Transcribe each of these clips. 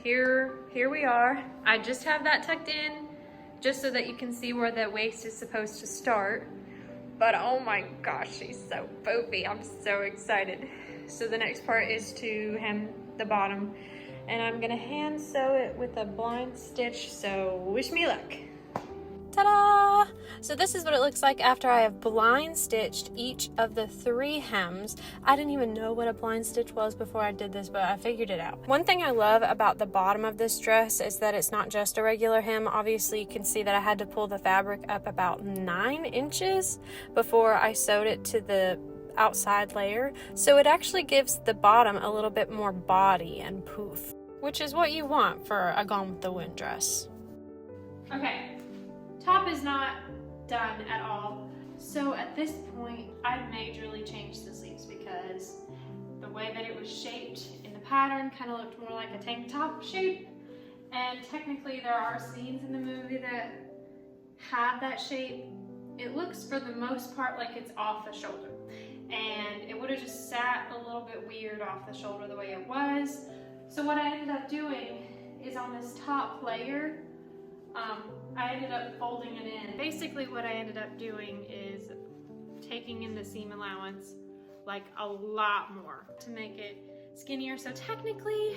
here we are. I just have that tucked in just so that you can see where the waist is supposed to start. But oh my gosh, she's so poofy. I'm so excited. So the next part is to hem the bottom, and I'm gonna hand sew it with a blind stitch, so wish me luck. Ta-da! So this is what it looks like after I have blind stitched each of the 3 hems. I didn't even know what a blind stitch was before I did this, but I figured it out. One thing I love about the bottom of this dress is that it's not just a regular hem. Obviously you can see that I had to pull the fabric up about 9 inches before I sewed it to the outside layer. So it actually gives the bottom a little bit more body and poof, which is what you want for a Gone with the Wind dress. Okay. Top is not done at all. So at this point, I majorly changed the sleeves because the way that it was shaped in the pattern kind of looked more like a tank top shape. And technically there are scenes in the movie that have that shape. It looks for the most part like it's off the shoulder. And it would have just sat a little bit weird off the shoulder the way it was. So what I ended up doing is on this top layer, I ended up folding it in. Basically what I ended up doing is taking in the seam allowance like a lot more to make it skinnier. So technically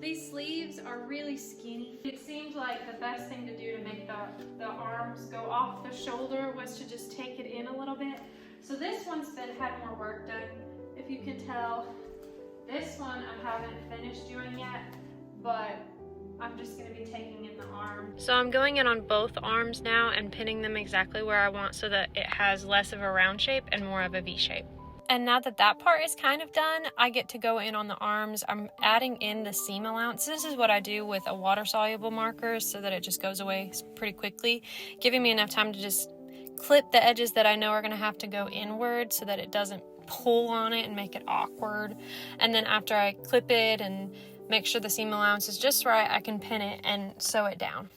these sleeves are really skinny. It seemed like the best thing to do to make the arms go off the shoulder was to just take it in a little bit. So this one's had more work done, if you can tell. This one I haven't finished doing yet, but I'm just going to be taking in the arm. So I'm going in on both arms now and pinning them exactly where I want so that it has less of a round shape and more of a V shape. And now that that part is kind of done, I get to go in on the arms. I'm adding in the seam allowance. This is what I do with a water-soluble marker so that it just goes away pretty quickly, giving me enough time to just clip the edges that I know are going to have to go inward so that it doesn't pull on it and make it awkward. And then after I clip it and make sure the seam allowance is just right, I can pin it and sew it down.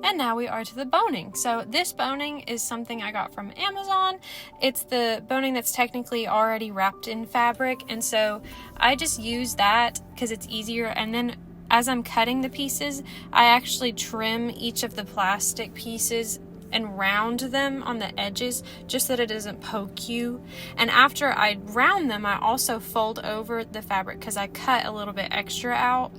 And now we are to the boning. So this boning is something I got from Amazon. It's the boning that's technically already wrapped in fabric, and so I just use that because it's easier. And then as I'm cutting the pieces, I actually trim each of the plastic pieces and round them on the edges just so that it doesn't poke you. And after I round them, I also fold over the fabric because I cut a little bit extra out.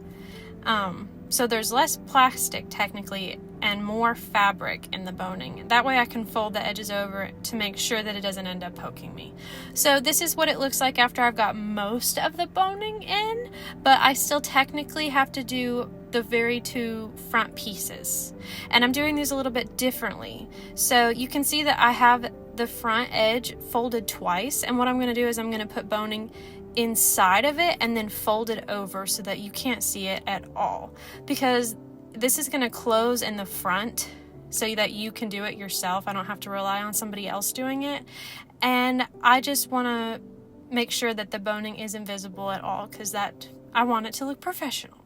So there's less plastic technically and more fabric in the boning. That way I can fold the edges over to make sure that it doesn't end up poking me. So this is what it looks like after I've got most of the boning in, but I still technically have to do the very 2 front pieces. And I'm doing these a little bit differently. So you can see that I have the front edge folded twice, and what I'm going to do is I'm going to put boning inside of it and then fold it over so that you can't see it at all, because this is going to close in the front so that you can do it yourself. I don't have to rely on somebody else doing it, and I just want to make sure that the boning is invisible at all because that I want it to look professional.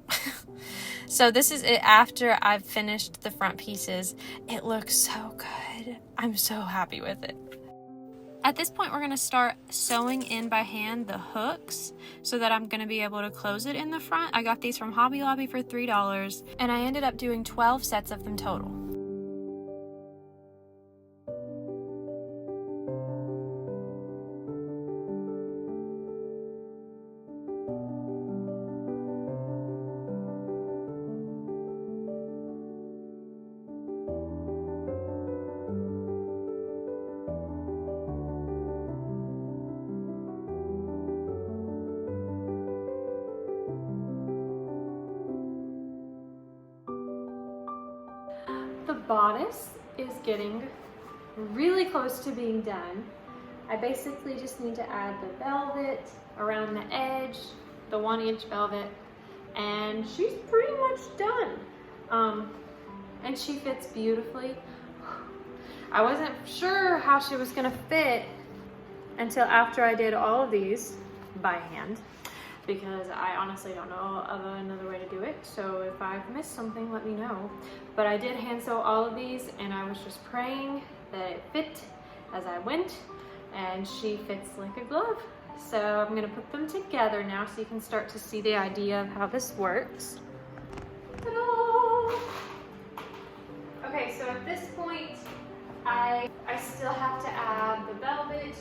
So this is it after I've finished the front pieces. It looks so good. I'm so happy with it. At this point, we're going to start sewing in by hand the hooks so that I'm going to be able to close it in the front. I got these from Hobby Lobby for $3, and I ended up doing 12 sets of them total. The bodice is getting really close to being done. I basically just need to add the velvet around the edge, the 1-inch velvet, and she's pretty much done. And she fits beautifully. I wasn't sure how she was gonna fit until after I did all of these by hand, because I honestly don't know of another way to do it. So if I've missed something, let me know. But I did hand sew all of these, and I was just praying that it fit as I went, and she fits like a glove. So I'm gonna put them together now so you can start to see the idea of how this works. Ta-da! Okay, so at this point, I still have to add the velvet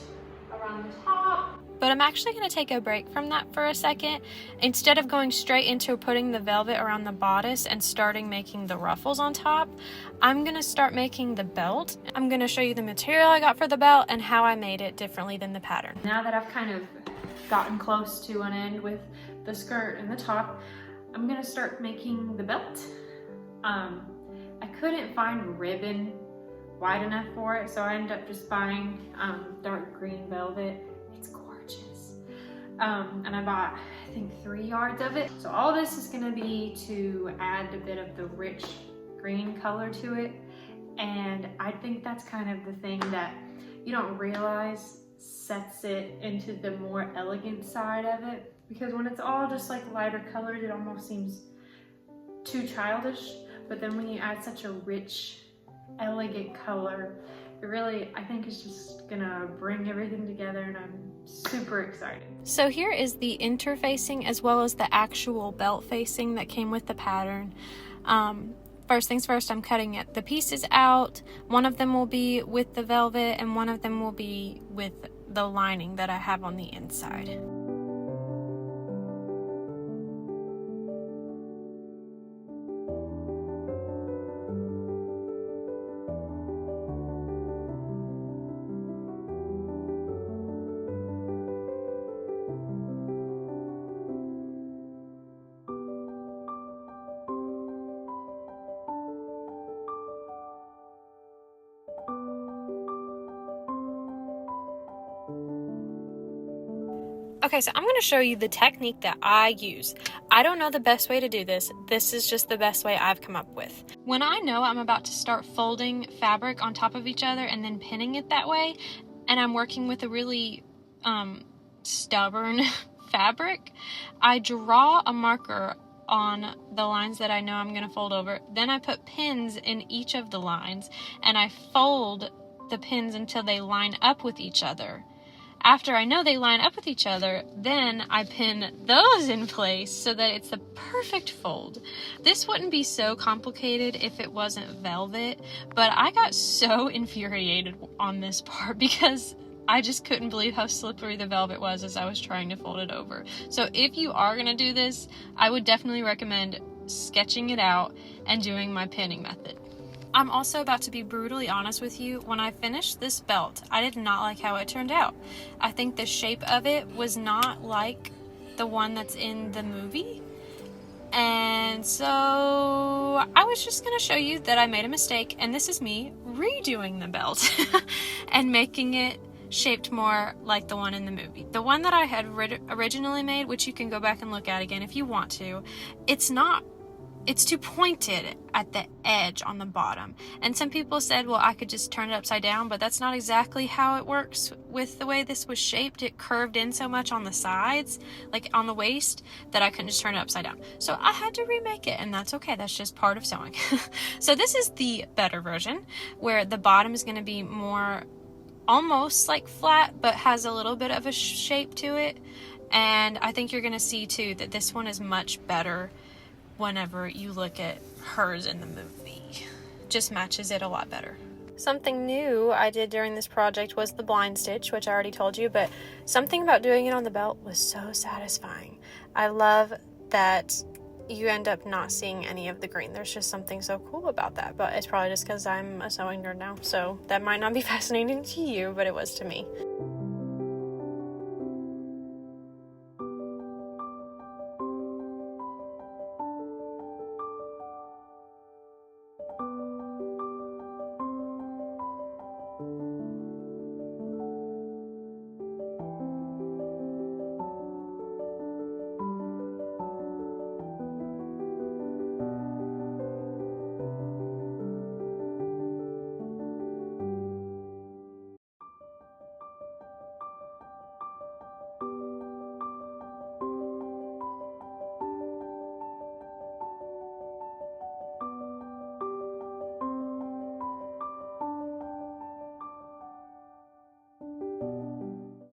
around the top. But I'm actually going to take a break from that for a second. Instead of going straight into putting the velvet around the bodice and starting making the ruffles on top, I'm going to start making the belt. I'm going to show you the material I got for the belt and how I made it differently than the pattern. Now that I've kind of gotten close to an end with the skirt and the top, I'm going to start making the belt. I couldn't find ribbon wide enough for it, so I ended up just buying dark green velvet. It's gorgeous. And I bought, I think, 3 yards of it. So all this is gonna be to add a bit of the rich green color to it. And I think that's kind of the thing that you don't realize sets it into the more elegant side of it. Because when it's all just like lighter colored, it almost seems too childish. But then when you add such a rich, elegant color, it really, I think it's just gonna bring everything together, and I'm super excited. So here is the interfacing as well as the actual belt facing that came with the pattern. First things first, I'm cutting the pieces out. One of them will be with the velvet and one of them will be with the lining that I have on the inside. Okay, so I'm going to show you the technique that I use. I don't know the best way to do this. This is just the best way I've come up with. When I know I'm about to start folding fabric on top of each other and then pinning it that way, and I'm working with a really stubborn fabric, I draw a marker on the lines that I know I'm going to fold over. Then I put pins in each of the lines and I fold the pins until they line up with each other. After I know they line up with each other, then I pin those in place so that it's the perfect fold. This wouldn't be so complicated if it wasn't velvet, but I got so infuriated on this part because I just couldn't believe how slippery the velvet was as I was trying to fold it over. So if you are going to do this, I would definitely recommend sketching it out and doing my pinning method. I'm also about to be brutally honest with you. When I finished this belt, I did not like how it turned out. I think the shape of it was not like the one that's in the movie. And so I was just going to show you that I made a mistake, and this is me redoing the belt and making it shaped more like the one in the movie. The one that I had originally made, which you can go back and look at again if you want to, it's too pointed at the edge on the bottom. And some people said, well, I could just turn it upside down, but that's not exactly how it works with the way this was shaped. It curved in so much on the sides, like on the waist, that I couldn't just turn it upside down. So I had to remake it, and that's okay. That's just part of sewing. So this is the better version, where the bottom is going to be more almost like flat, but has a little bit of a shape to it. And I think you're going to see too that this one is much better whenever you look at hers in the movie. Just matches it a lot better. Something new I did during this project was the blind stitch, which I already told you, but something about doing it on the belt was so satisfying. I love that you end up not seeing any of the green. There's just something so cool about that, but it's probably just because I'm a sewing nerd now, so that might not be fascinating to you, but it was to me.